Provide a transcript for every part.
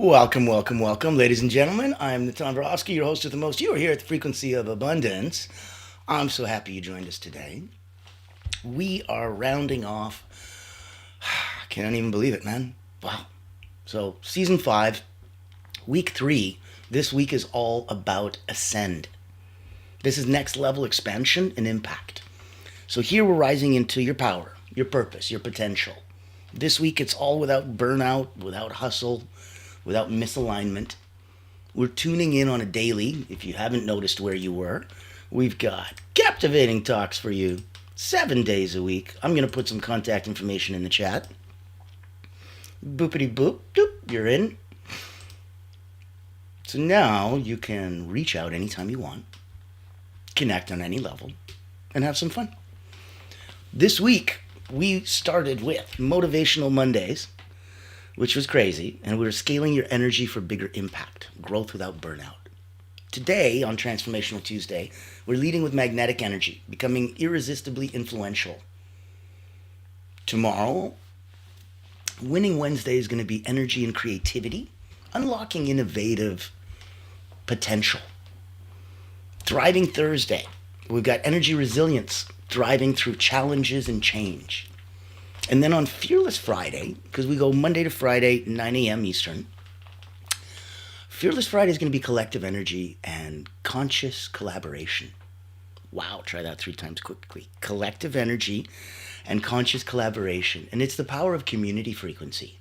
Welcome, welcome, welcome, ladies and gentlemen. I'm 𝗟𝗏𝗱𝗆, your host with the most. You are here at the Frequency of Abundance. I'm so happy you joined us today. We are rounding off. I can't even believe it, man. Wow. So, season 5, week 3. This week is all about ascend. This is next level expansion and impact. So here we're rising into your power, your purpose, your potential. This week it's all without burnout, without hustle, without misalignment. We're tuning in on a daily. If you haven't noticed where you were, we've got captivating talks for you 7 days a week. I'm going to put some contact information in the chat. Boopity boop, doop, you're in. So now you can reach out anytime you want, connect on any level, and have some fun. This week, we started with Motivational Mondays, which was crazy, and we were scaling your energy for bigger impact, growth without burnout. Today, on Transformational Tuesday, we're leading with magnetic energy, becoming irresistibly influential. Tomorrow, Winning Wednesday is going to be energy and creativity, unlocking innovative potential. Thriving Thursday, we've got energy resilience, thriving through challenges and change. And then on Fearless Friday, because we go Monday to Friday, 9 a.m. Eastern, Fearless Friday is going to be collective energy and conscious collaboration. Wow, try that 3 times quickly. Collective energy and conscious collaboration. And it's the power of community frequency.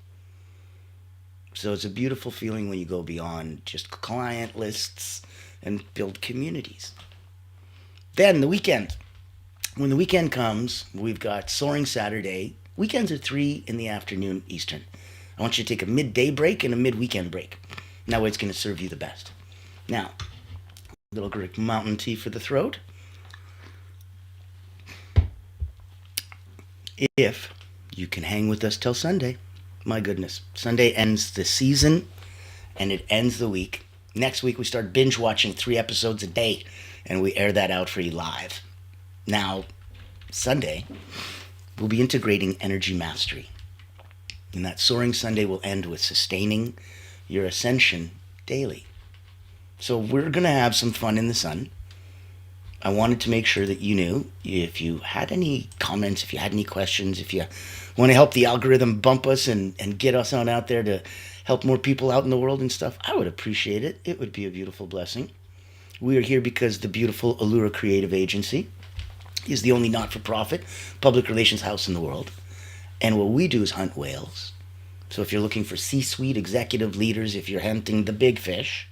So it's a beautiful feeling when you go beyond just client lists and build communities. Then the weekend. When the weekend comes, we've got Soaring Saturday. Weekends are 3 in the afternoon Eastern. I want you to take a midday break and a mid-weekend break. That way it's going to serve you the best. Now, a little Greek mountain tea for the throat. If you can hang with us till Sunday, my goodness. Sunday ends the season and it ends the week. Next week we start binge watching 3 episodes a day and we air that out for you live. Now, Sunday, we'll be integrating energy mastery. And that Soaring Sunday will end with sustaining your ascension daily. So we're going to have some fun in the sun. I wanted to make sure that you knew if you had any comments, if you had any questions, if you want to help the algorithm bump us and get us on out there to help more people out in the world and stuff, I would appreciate it. It would be a beautiful blessing. We are here because the beautiful Allura Creative Agency is the only not-for-profit public relations house in the world. And what we do is hunt whales. So if you're looking for C-suite executive leaders, if you're hunting the big fish,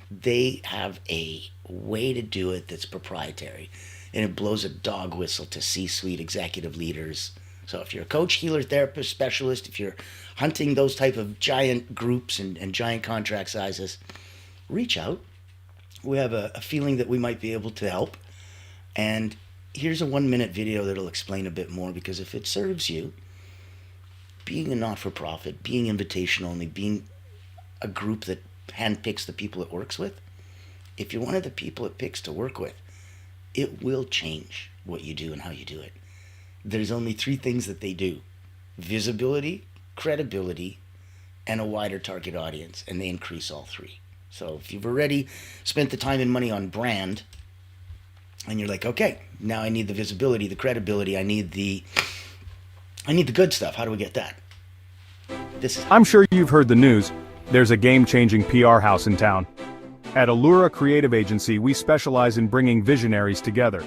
they have a way to do it that's proprietary. And it blows a dog whistle to C-suite executive leaders. So if you're a coach, healer, therapist, specialist, if you're hunting those type of giant groups and giant contract sizes, reach out. We have a feeling that we might be able to help. And here's a 1-minute video that'll explain a bit more, because if it serves you, being a not-for-profit, being invitation only, being a group that handpicks the people it works with, if you're one of the people it picks to work with, it will change what you do and how you do it. There's only 3 things that they do: visibility, credibility, and a wider target audience, and they increase all 3. So if you've already spent the time and money on brand, and you're like, okay, now I need the visibility, the credibility, I need the good stuff. How do we get that? I'm sure you've heard the news. There's a game-changing PR house in town. At Allura Creative Agency, we specialize in bringing visionaries together.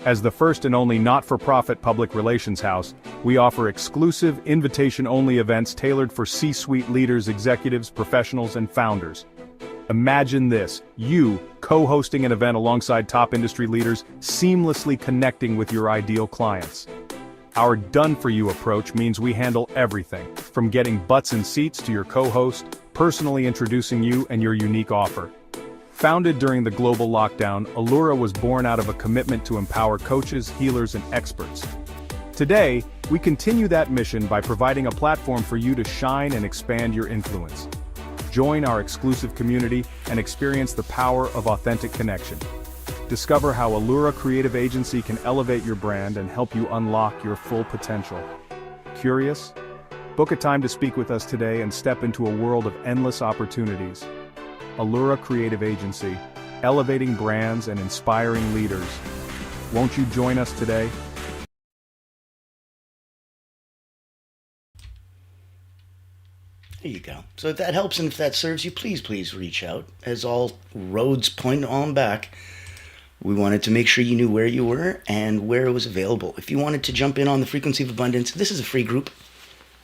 As the first and only not-for-profit public relations house, we offer exclusive, invitation-only events tailored for C-suite leaders, executives, professionals, and founders. Imagine this: you co-hosting an event alongside top industry leaders, seamlessly connecting with your ideal clients. Our done-for-you approach means we handle everything, from getting butts in seats to your co-host, personally introducing you and your unique offer. Founded during the global lockdown, Allura was born out of a commitment to empower coaches, healers, and experts. Today, we continue that mission by providing a platform for you to shine and expand your influence. Join our exclusive community and experience the power of authentic connection. Discover how Allura Creative Agency can elevate your brand and help you unlock your full potential. Curious? Book a time to speak with us today and step into a world of endless opportunities. Allura Creative Agency, elevating brands and inspiring leaders. Won't you join us today? There you go. So if that helps and if that serves you, please reach out. As all roads point on back, we wanted to make sure you knew where you were and where it was available. If you wanted to jump in on the Frequency of Abundance, this is a free group.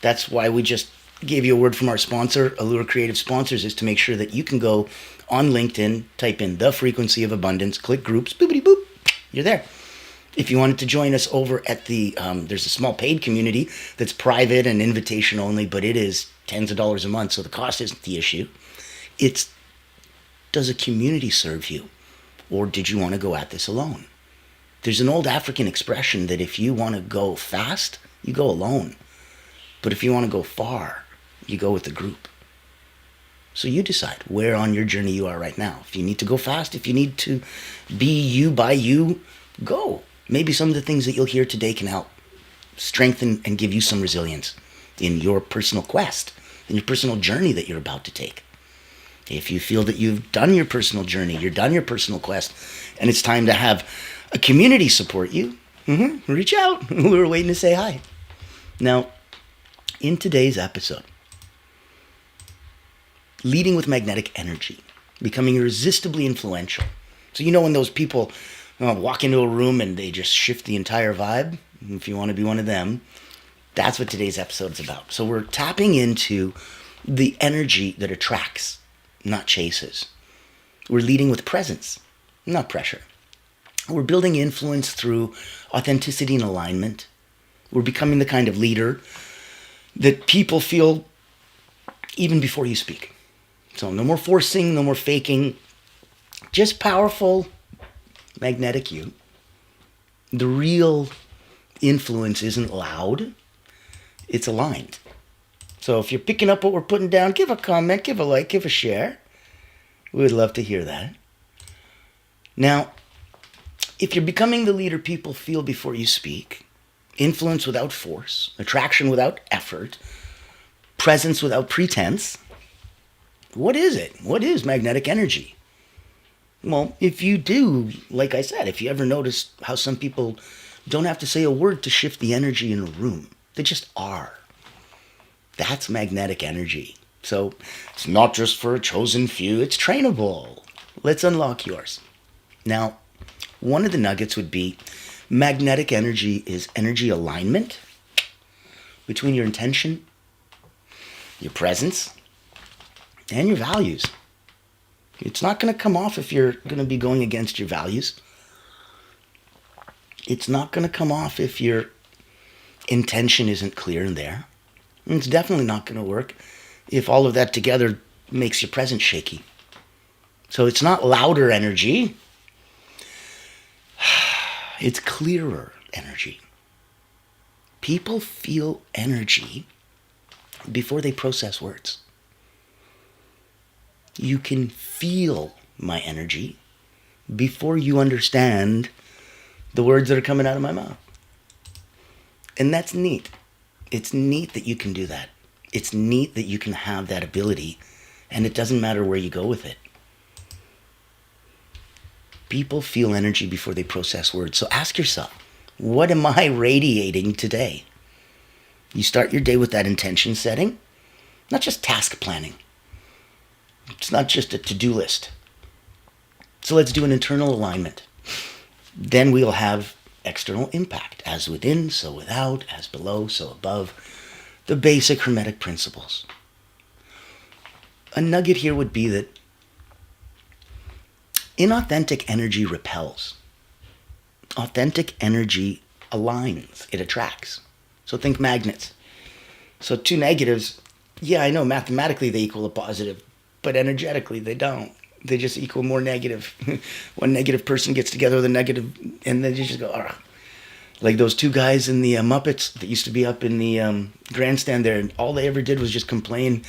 That's why we just gave you a word from our sponsor, Allura Creative Sponsors, is to make sure that you can go on LinkedIn, type in the Frequency of Abundance, click groups, boopity boop, you're there. If you wanted to join us over at the, there's a small paid community that's private and invitation only, but it is tens of dollars a month, so the cost isn't the issue. It's, does a community serve you? Or did you want to go at this alone? There's an old African expression that if you want to go fast, you go alone. But if you want to go far, you go with the group. So you decide where on your journey you are right now. If you need to go fast, if you need to be you by you, go. Maybe some of the things that you'll hear today can help strengthen and give you some resilience in your personal quest, in your personal journey that you're about to take. If you feel that you've done your personal journey, you're done your personal quest, and it's time to have a community support you, reach out. We're waiting to say hi. Now, in today's episode, leading with magnetic energy, becoming irresistibly influential. So you know when those people walk into a room and they just shift the entire vibe? If you want to be one of them, that's what today's episode is about. So we're tapping into the energy that attracts, not chases. We're leading with presence, not pressure. We're building influence through authenticity and alignment. We're becoming the kind of leader that people feel even before you speak. So no more forcing, no more faking, just powerful, magnetic you. The real influence isn't loud, it's aligned. So if you're picking up what we're putting down, give a comment, give a like, give a share. We would love to hear that. Now, if you're becoming the leader people feel before you speak, influence without force, attraction without effort, presence without pretense, what is it? What is magnetic energy? Well, if you do, like I said, if you ever notice how some people don't have to say a word to shift the energy in a room, they just are. That's magnetic energy. So it's not just for a chosen few, it's trainable. Let's unlock yours. Now, one of the nuggets would be magnetic energy is energy alignment between your intention, your presence, and your values. It's not going to come off if you're going to be going against your values. It's not going to come off if your intention isn't clear in there. And it's definitely not going to work if all of that together makes your presence shaky. So it's not louder energy. It's clearer energy. People feel energy before they process words. You can feel my energy before you understand the words that are coming out of my mouth. And that's neat. It's neat that you can do that. It's neat that you can have that ability, and it doesn't matter where you go with it. People feel energy before they process words. So ask yourself, what am I radiating today? You start your day with that intention setting, not just task planning. It's not just a to-do list. So let's do an internal alignment. Then we'll have external impact. As within, so without. As below, so above. The basic Hermetic principles. A nugget here would be that inauthentic energy repels. Authentic energy aligns. It attracts. So think magnets. So two negatives, yeah, I know mathematically they equal a positive, but energetically they don't. They just equal more negative. One negative person gets together with a negative, and then you just go, ah. Like those two guys in the Muppets that used to be up in the grandstand there, and all they ever did was just complain.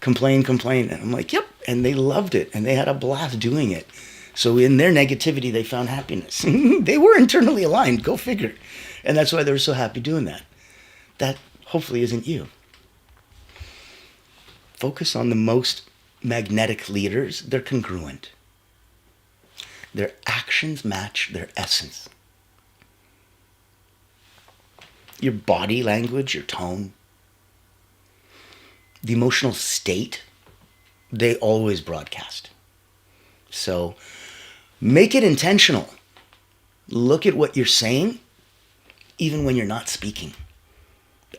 And I'm like, yep. And they loved it, and they had a blast doing it. So in their negativity, they found happiness. They were internally aligned, go figure. And that's why they were so happy doing that. That hopefully isn't you. Focus on the most magnetic leaders. They're congruent. Their actions match their essence. Your body language, your tone, the emotional state, they always broadcast. So make it intentional. Look at what you're saying, even when you're not speaking.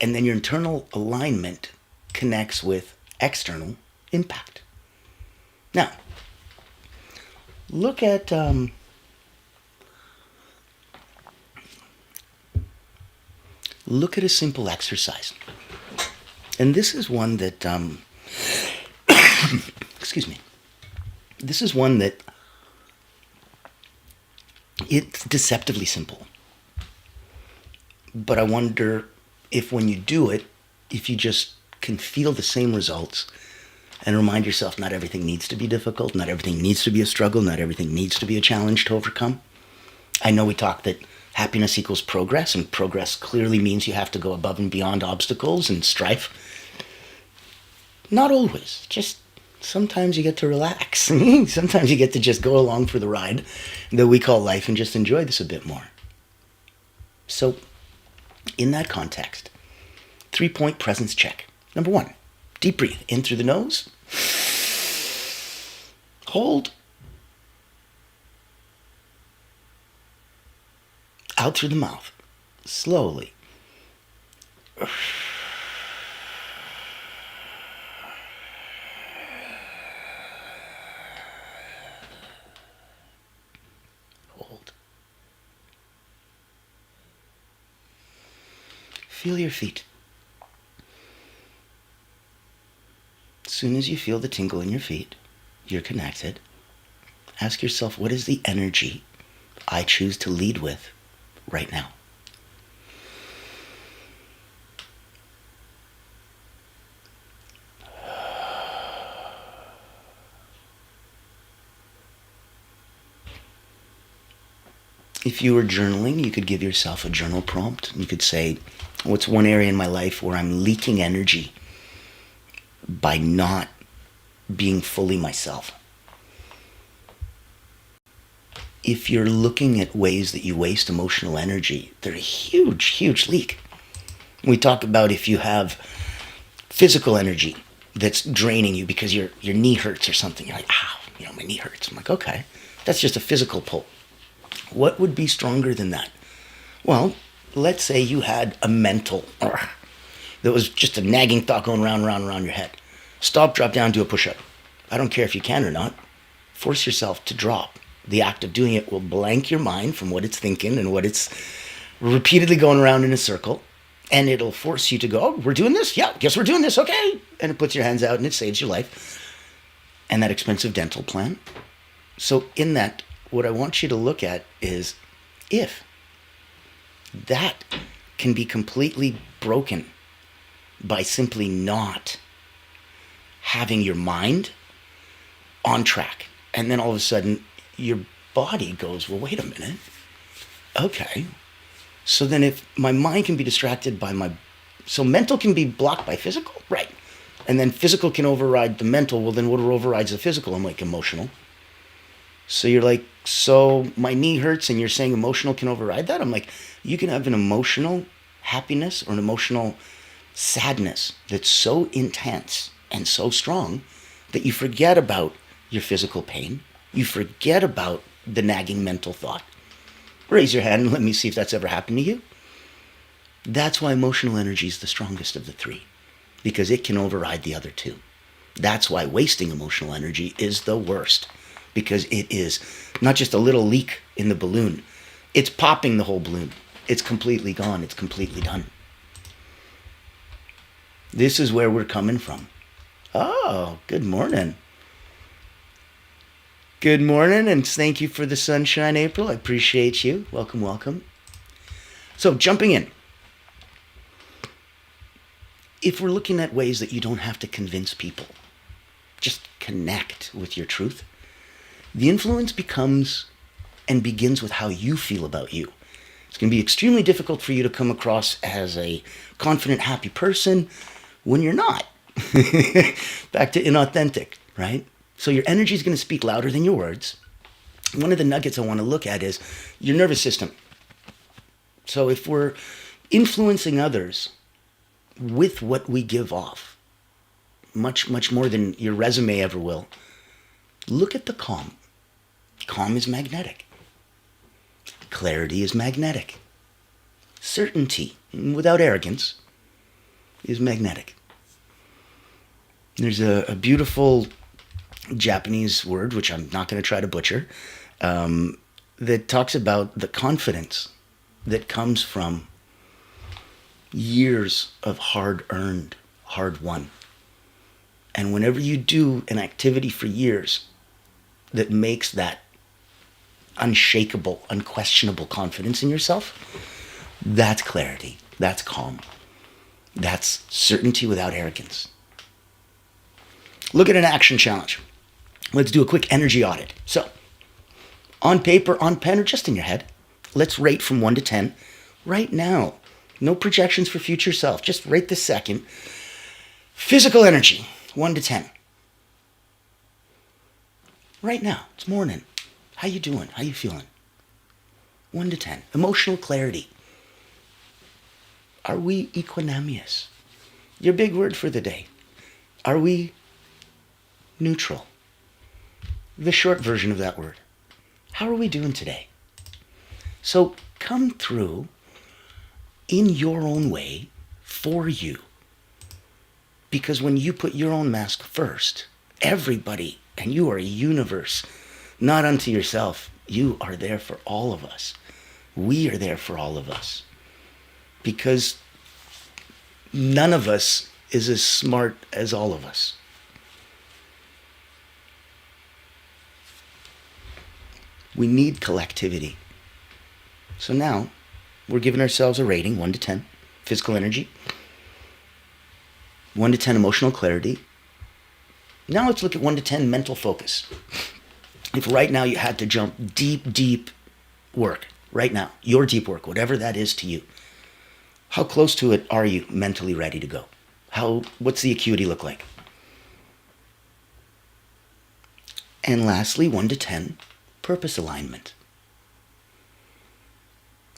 And then your internal alignment connects with external impact. Now, look at a simple exercise. And this is one that, excuse me. This is one that it's deceptively simple. But I wonder if when you do it, if you just can feel the same results and remind yourself not everything needs to be difficult, not everything needs to be a struggle, not everything needs to be a challenge to overcome. I know we talked that happiness equals progress, and progress clearly means you have to go above and beyond obstacles and strife. Not always. Just sometimes you get to relax. Sometimes you get to just go along for the ride that we call life and just enjoy this a bit more. So, in that context, 3-point presence check. Number 1, deep breathe in through the nose. Hold. Out through the mouth. Slowly. Hold. Feel your feet. As soon as you feel the tingle in your feet, you're connected. Ask yourself, what is the energy I choose to lead with right now? If you were journaling, you could give yourself a journal prompt. You could say, what's one area in my life where I'm leaking energy by not being fully myself? If you're looking at ways that you waste emotional energy, they're a huge, huge leak. We talk about if you have physical energy that's draining you because your knee hurts or something. You're like, ow, my knee hurts. I'm like, okay, that's just a physical pull. What would be stronger than that? Well, let's say you had a mental, that was just a nagging thought going round and round and round your head. Stop, drop down, do a push-up. I don't care if you can or not. Force yourself to drop. The act of doing it will blank your mind from what it's thinking and what it's repeatedly going around in a circle. And it'll force you to go, oh, we're doing this? Yeah, guess we're doing this, okay. And it puts your hands out and it saves your life. And that expensive dental plan. So in that, what I want you to look at is if that can be completely broken by simply not having your mind on track. And then all of a sudden, your body goes, well, wait a minute. Okay. So then if my mind can be distracted by so mental can be blocked by physical? Right. And then physical can override the mental. Well, then what overrides the physical? I'm like, emotional. So you're like, so my knee hurts and you're saying emotional can override that? I'm like, you can have an emotional happiness or an emotional sadness that's so intense and so strong that you forget about your physical pain. You forget about the nagging mental thought. Raise your hand and let me see if that's ever happened to you. That's why emotional energy is the strongest of the three, because it can override the other two. That's why wasting emotional energy is the worst, because it is not just a little leak in the balloon. It's popping the whole balloon. It's completely gone. It's completely done. This is where we're coming from. Oh, good morning. Good morning, and thank you for the sunshine, April. I appreciate you. Welcome, welcome. So, jumping in. If we're looking at ways that you don't have to convince people, just connect with your truth, the influence becomes and begins with how you feel about you. It's going to be extremely difficult for you to come across as a confident, happy person when you're not. Back to inauthentic, right? So your energy is going to speak louder than your words. One of the nuggets I want to look at is your nervous system. So if we're influencing others with what we give off, much, much more than your resume ever will, look at the calm. Calm is magnetic. Clarity is magnetic. Certainty, without arrogance, is magnetic. There's a beautiful Japanese word, which I'm not going to try to butcher, that talks about the confidence that comes from years of hard-earned, hard-won. And whenever you do an activity for years that makes that unshakable, unquestionable confidence in yourself, that's clarity, that's calm, that's certainty without arrogance. Look at an action challenge. Let's do a quick energy audit. So, on paper, on pen, or just in your head, let's rate from 1 to 10 right now. No projections for future self, just rate this second. Physical energy, 1 to 10. Right now, it's morning. How you doing? How you feeling? 1 to 10. Emotional clarity. Are we equanimous? Your big word for the day. Are we neutral? The short version of that word. How are we doing today? So come through in your own way for you. Because when you put your own mask first, everybody, and you are a universe, not unto yourself, you are there for all of us. We are there for all of us. Because none of us is as smart as all of us. We need collectivity. So now, we're giving ourselves a rating, 1 to 10, physical energy, 1 to 10, emotional clarity. Now let's look at 1 to 10, mental focus. If right now you had to jump deep, deep work, right now, your deep work, whatever that is to you, how close to it are you mentally ready to go? What's the acuity look like? And lastly, 1 to 10, purpose alignment.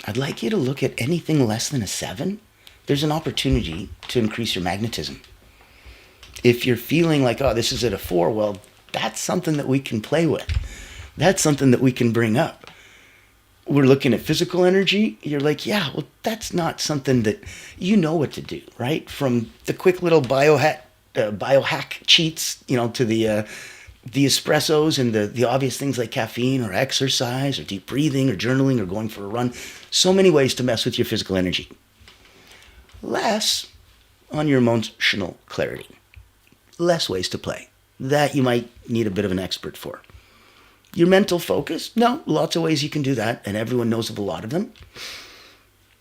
I'd like you to look at anything less than a 7. There's an opportunity to increase your magnetism. If you're feeling like, oh, this is at a 4, well, that's something that we can play with. That's something that we can bring up. We're looking at physical energy. You're like, yeah, well, that's not something that you know what to do, right? From the quick little biohack cheats, to the espressos and the obvious things like caffeine or exercise or deep breathing or journaling or going for a run. So many ways to mess with your physical energy. Less on your emotional clarity. Less ways to play. That you might need a bit of an expert for. Your mental focus, no, lots of ways you can do that, and everyone knows of a lot of them.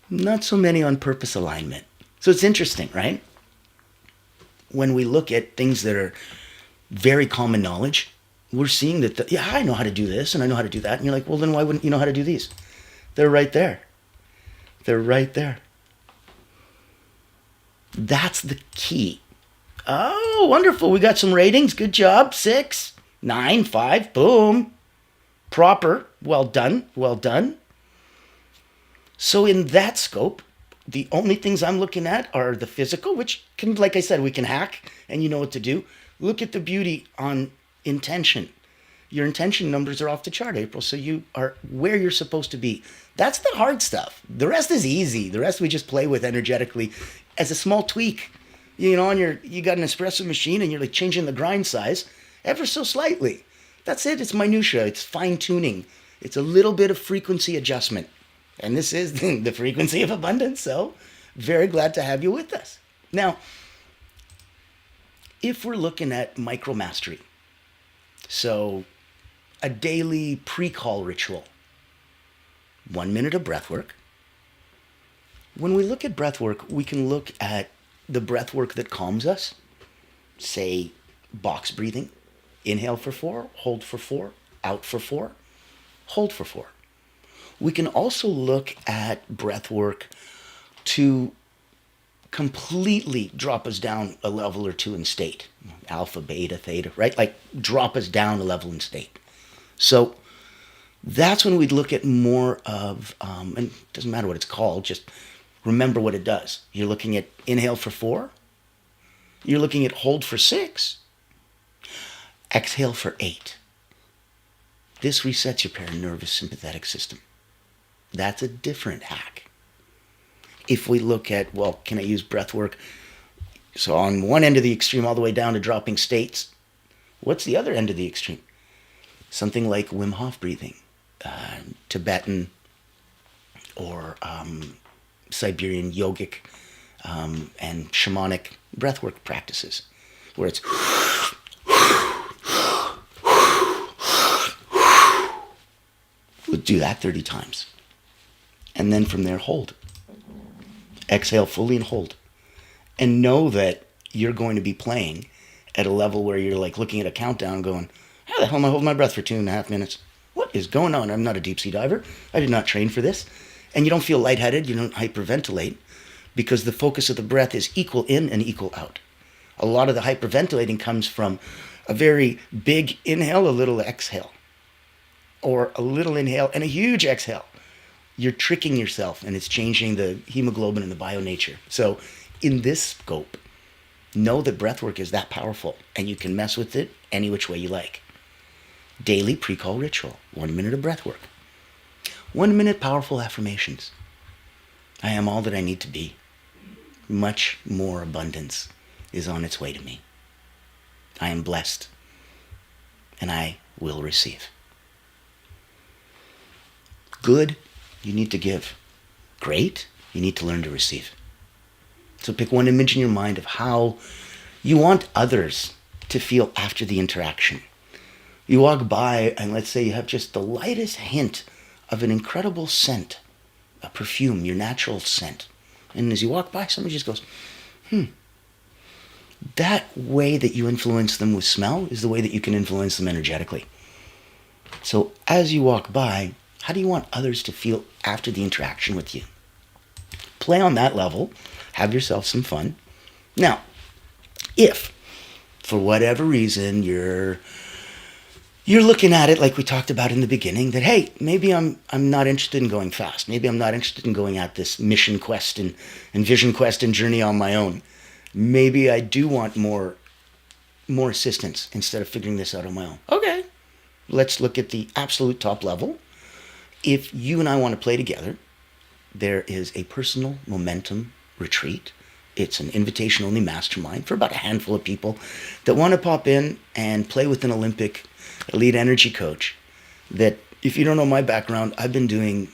Not so many on purpose alignment. So it's interesting, right? When we look at things that are very common knowledge, we're seeing that, I know how to do this, and I know how to do that, and you're like, well, then why wouldn't you know how to do these? They're right there. They're right there. That's the key. Oh, wonderful. We got some ratings. Good job. 6, 9, 5. Boom. Proper. Well done. Well done. So in that scope, the only things I'm looking at are the physical, which can, like I said, we can hack and you know what to do. Look at the beauty on intention. Your intention numbers are off the chart, April, so you are where you're supposed to be. That's the hard stuff. The rest is easy. The rest we just play with energetically as a small tweak. You got an espresso machine and you're like changing the grind size ever so slightly. That's it. It's minutia. It's fine tuning. It's a little bit of frequency adjustment. And this is the frequency of abundance. So very glad to have you with us. Now, if we're looking at micro mastery, so a daily pre-call ritual, 1 minute of breath work. When we look at breath work, we can look at the breath work that calms us, say box breathing, inhale for 4, hold for 4, out for 4, hold for 4. We can also look at breath work to completely drop us down a level or two in state. Alpha, beta, theta, right? Like drop us down a level in state. So that's when we'd look at more of, and it doesn't matter what it's called, just remember what it does. You're looking at inhale for 4. You're looking at hold for 6. Exhale for 8. This resets your paranervous sympathetic system. That's a different hack. If we look at, well, can I use breath work? So on one end of the extreme all the way down to dropping states, what's the other end of the extreme? Something like Wim Hof breathing, Tibetan or Siberian yogic and shamanic breathwork practices, where it's we'll do that 30 times. And then from there, hold. Exhale fully and hold. And know that you're going to be playing at a level where you're like looking at a countdown going, how the hell am I holding my breath for 2.5 minutes? What is going on? I'm not a deep sea diver. I did not train for this. And you don't feel lightheaded. You don't hyperventilate because the focus of the breath is equal in and equal out. A lot of the hyperventilating comes from a very big inhale, a little exhale, or a little inhale and a huge exhale. You're tricking yourself, and it's changing the hemoglobin and the bio nature. So in this scope, know that breathwork is that powerful, and you can mess with it any which way you like. Daily pre-call ritual, 1 minute of breathwork. 1 minute powerful affirmations. I am all that I need to be. Much more abundance is on its way to me. I am blessed, and I will receive. Good, you need to give. Great, you need to learn to receive. So pick one image in your mind of how you want others to feel after the interaction. You walk by and let's say you have just the lightest hint of an incredible scent, a perfume, your natural scent. And as you walk by, somebody just goes, That way that you influence them with smell is the way that you can influence them energetically. So as you walk by, how do you want others to feel after the interaction with you? Play on that level. Have yourself some fun. Now, if for whatever reason you're looking at it like we talked about in the beginning, that hey, maybe I'm not interested in going fast. Maybe I'm not interested in going at this mission quest and vision quest and journey on my own. Maybe I do want more assistance instead of figuring this out on my own. Okay, let's look at the absolute top level. If you and I want to play together, there is a personal momentum retreat. It's an invitation-only mastermind for about a handful of people that want to pop in and play with an Olympic elite energy coach. That, if you don't know my background, I've been doing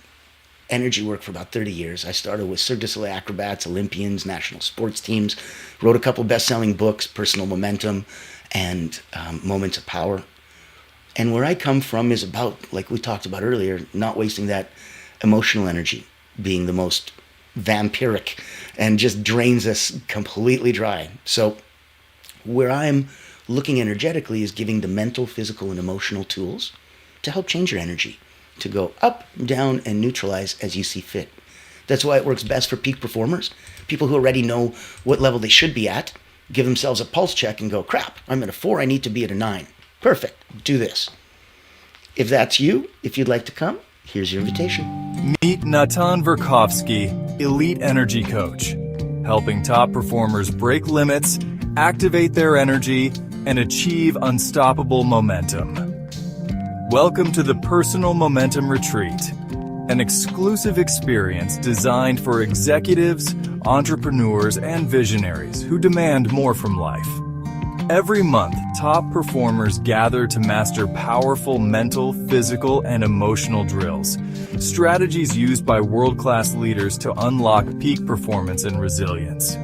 energy work for about 30 years. I started with Cirque du Soleil acrobats, Olympians, national sports teams, wrote a couple best-selling books, Personal Momentum and Moments of Power. And where I come from is about, like we talked about earlier, not wasting that emotional energy, being the most vampiric and just drains us completely dry. So where I'm looking energetically is giving the mental, physical, and emotional tools to help change your energy, to go up, down, and neutralize as you see fit. That's why it works best for peak performers, people who already know what level they should be at, give themselves a pulse check and go, crap, I'm at a 4, I need to be at a 9. Perfect, do this. If that's you, if you'd like to come, here's your invitation. Meet 𝗟𝗏𝗱𝗆𝗆𝗆, Elite Energy Coach, helping top performers break limits, activate their energy, and achieve unstoppable momentum. Welcome to the Personal Momentum Retreat, an exclusive experience designed for executives, entrepreneurs, and visionaries who demand more from life. Every month, top performers gather to master powerful mental, physical, and emotional drills, strategies used by world-class leaders to unlock peak performance and resilience.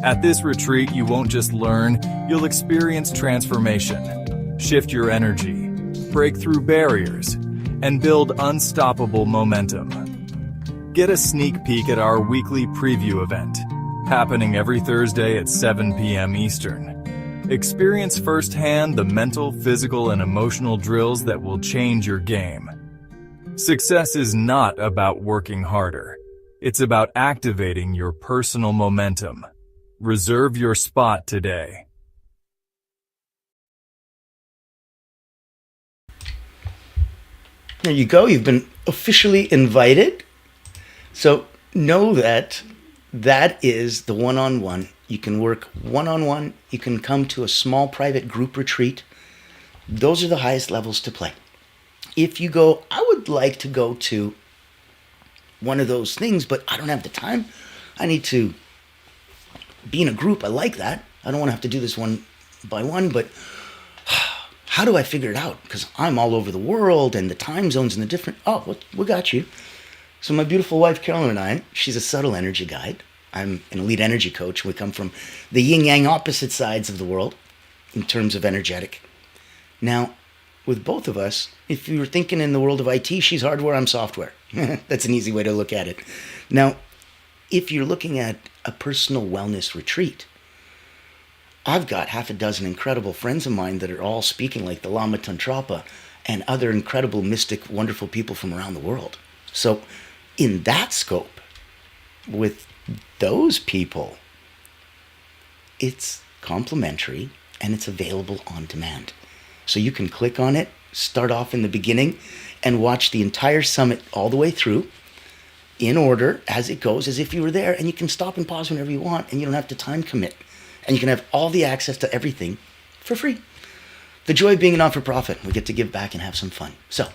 At this retreat, you won't just learn, you'll experience transformation, shift your energy, break through barriers, and build unstoppable momentum. Get a sneak peek at our weekly preview event, happening every Thursday at 7 p.m. Eastern. Experience firsthand the mental, physical, and emotional drills that will change your game. Success is not about working harder. It's about activating your personal momentum. Reserve your spot today. There you go. You've been officially invited. So know that that is the one-on-one. You can work one-on-one. You can come to a small private group retreat. Those are the highest levels to play. If you go, I would like to go to one of those things, but I don't have the time. I need to be in a group. I like that. I don't want to have to do this one by one, but how do I figure it out? Because I'm all over the world and the time zones and the different... Oh, we got you. So my beautiful wife, Carolyn, and I, she's a subtle energy guide. I'm an elite energy coach. We come from the yin-yang opposite sides of the world in terms of energetic. Now, with both of us, if you were thinking in the world of IT, she's hardware, I'm software. That's an easy way to look at it. Now, if you're looking at a personal wellness retreat, I've got half a dozen incredible friends of mine that are all speaking like the 𝗟𝗏 and other incredible, mystic, wonderful people from around the world. So in that scope, with those people, it's complimentary and it's available on demand. So you can click on it, start off in the beginning, and watch the entire summit all the way through in order as it goes, as if you were there, and you can stop and pause whenever you want, and you don't have to time commit. And you can have all the access to everything for free. The joy of being a not-for-profit. We get to give back and have some fun. So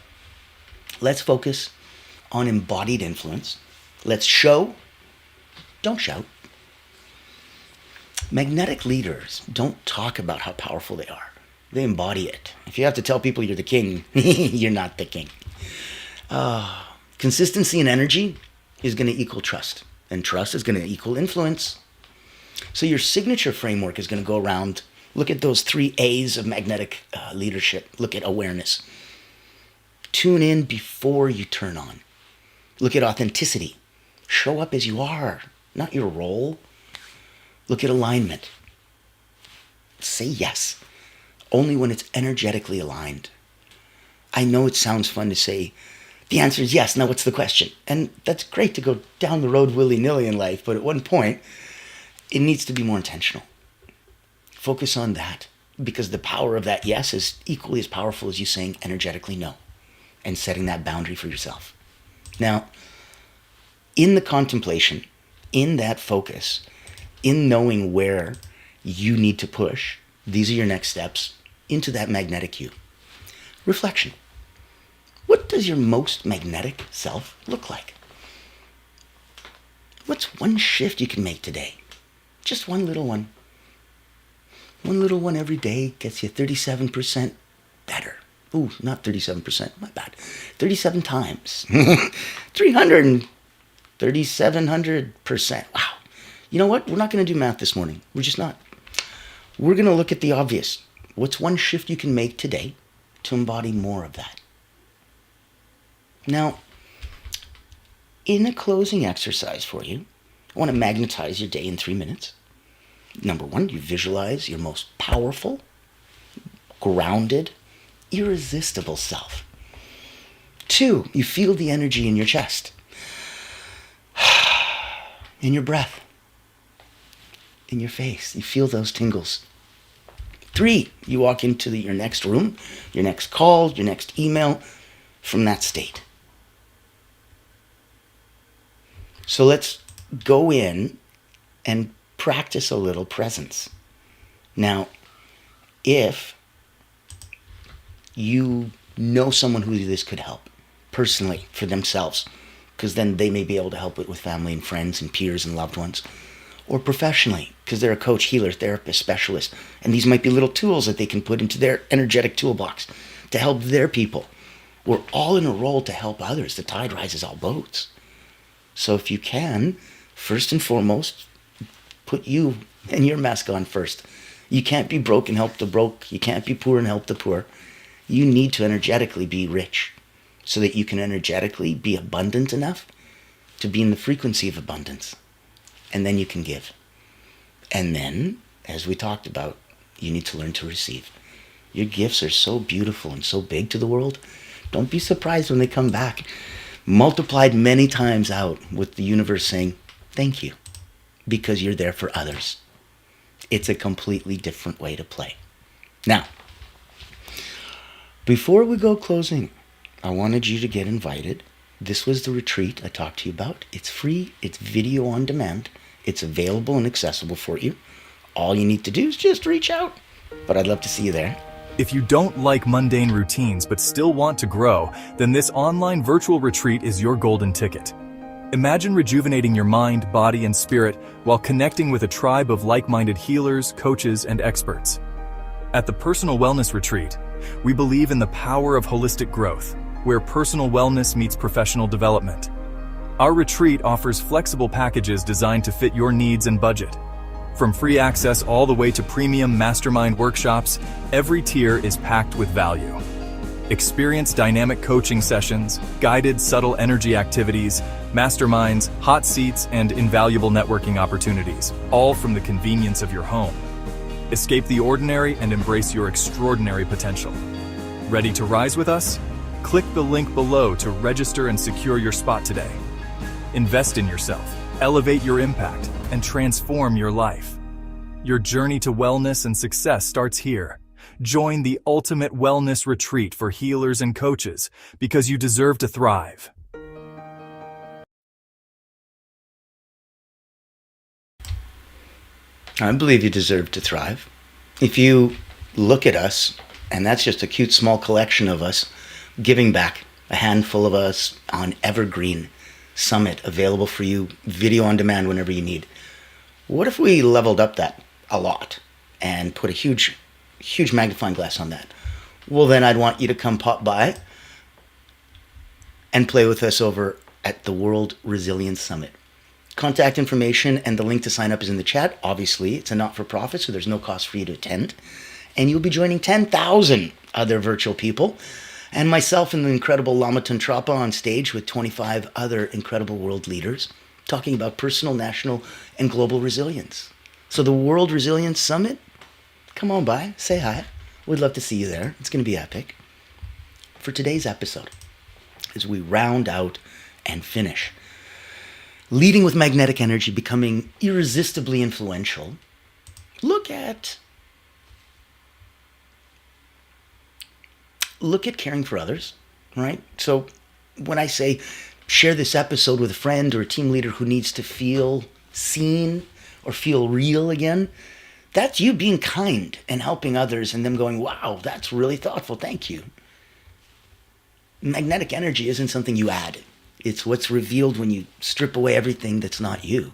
let's focus on embodied influence. Let's show, don't shout. Magnetic leaders don't talk about how powerful they are. They embody it. If you have to tell people you're the king, you're not the king. Consistency in energy is going to equal trust. And trust is going to equal influence. So your signature framework is going to go around. Look at those 3 A's of magnetic leadership. Look at awareness. Tune in before you turn on. Look at authenticity. Show up as you are, not your role. Look at alignment. Say yes, only when it's energetically aligned. I know it sounds fun to say, the answer is yes, now what's the question? And that's great to go down the road willy-nilly in life, but at one point, it needs to be more intentional. Focus on that, because the power of that yes is equally as powerful as you saying energetically no and setting that boundary for yourself. Now, in the contemplation, in that focus, in knowing where you need to push, these are your next steps into that magnetic you. Reflection. What does your most magnetic self look like? What's one shift you can make today? Just one little one. One little one every day gets you 37% better. Ooh, not 37%, my bad. 37 times. 3,700%. Wow. You know what? We're not going to do math this morning. We're just not. We're going to look at the obvious. What's one shift you can make today to embody more of that? Now, in a closing exercise for you, I want to magnetize your day in 3 minutes. Number 1, you visualize your most powerful, grounded, irresistible self. 2, you feel the energy in your chest, in your breath, in your face. You feel those tingles. 3, you walk into your next room, your next call, your next email from that state. So let's go in and practice a little presence. Now, if you know someone who this could help personally for themselves, because then they may be able to help it with family and friends and peers and loved ones, or professionally, because they're a coach, healer, therapist, specialist, and these might be little tools that they can put into their energetic toolbox to help their people. We're all in a role to help others. The tide rises all boats. So if you can, first and foremost, put you and your mask on first. You can't be broke and help the broke. You can't be poor and help the poor. You need to energetically be rich so that you can energetically be abundant enough to be in the frequency of abundance. And then you can give. And then, as we talked about, you need to learn to receive. Your gifts are so beautiful and so big to the world. Don't be surprised when they come back. multiplied many times out with the universe saying, thank you, because you're there for others. It's a completely different way to play. Now, before we go closing, I wanted you to get invited. This was the retreat I talked to you about. It's free. It's video on demand. It's available and accessible for you. All you need to do is just reach out. But I'd love to see you there. If you don't like mundane routines but still want to grow, then this online virtual retreat is your golden ticket. Imagine rejuvenating your mind, body, and spirit while connecting with a tribe of like-minded healers, coaches, and experts. At the Personal Wellness Retreat, we believe in the power of holistic growth, where personal wellness meets professional development. Our retreat offers flexible packages designed to fit your needs and budget. From free access all the way to premium mastermind workshops, every tier is packed with value. Experience dynamic coaching sessions, guided subtle energy activities, masterminds, hot seats, and invaluable networking opportunities, all from the convenience of your home. Escape the ordinary and embrace your extraordinary potential. Ready to rise with us? Click the link below to register and secure your spot today. Invest in yourself, elevate your impact, and transform your life. Your journey to wellness and success starts here. Join the ultimate wellness retreat for healers and coaches because you deserve to thrive. I believe you deserve to thrive. If you look at us, and that's just a cute small collection of us giving back, a handful of us on Evergreen Summit, available for you, video on demand whenever you need. What if we leveled up that a lot and put a huge magnifying glass on that? Well, then I'd want you to come pop by and play with us over at the World Resilience Summit. Contact information and the link to sign up is in the chat. Obviously, it's a not-for-profit, so there's no cost for you to attend. And you'll be joining 10,000 other virtual people, and myself and the incredible 𝗟𝗲𝗱𝗶𝗵 on stage with 25 other incredible world leaders talking about personal, national, and global resilience. So the World Resilience Summit, come on by, say hi. We'd love to see you there. It's going to be epic. For today's episode, as we round out and finish, leading with magnetic energy, becoming irresistibly influential, look at caring for others, right? So when I say share this episode with a friend or a team leader who needs to feel seen or feel real again, that's you being kind and helping others and them going, wow, that's really thoughtful, thank you. Magnetic energy isn't something you add. It's what's revealed when you strip away everything that's not you.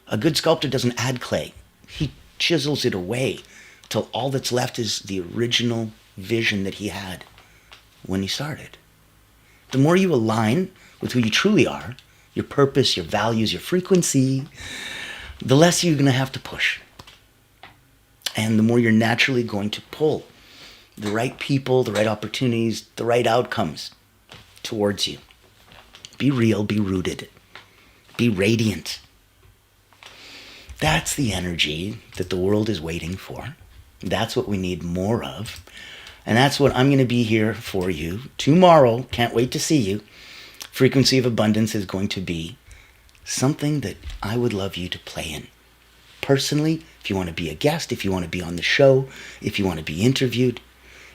A good sculptor doesn't add clay. He chisels it away till all that's left is the original vision that he had when he started. The more you align with who you truly are, your purpose, your values, your frequency, the less you're going to have to push. And the more you're naturally going to pull the right people, the right opportunities, the right outcomes towards you. Be real, be rooted, be radiant. That's the energy that the world is waiting for. That's what we need more of. And that's what I'm going to be here for you tomorrow. Can't wait to see you. Frequency of Abundance is going to be something that I would love you to play in. Personally, if you want to be a guest, if you want to be on the show, if you want to be interviewed,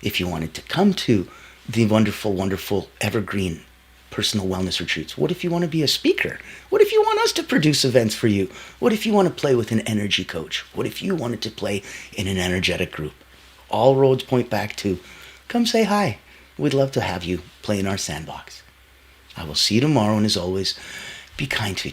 if you wanted to come to the wonderful, wonderful Evergreen Personal Wellness Retreats. What if you want to be a speaker? What if you want us to produce events for you? What if you want to play with an energy coach? What if you wanted to play in an energetic group? All roads point back to, come say hi. We'd love to have you play in our sandbox. I will see you tomorrow, and as always, be kind to each other.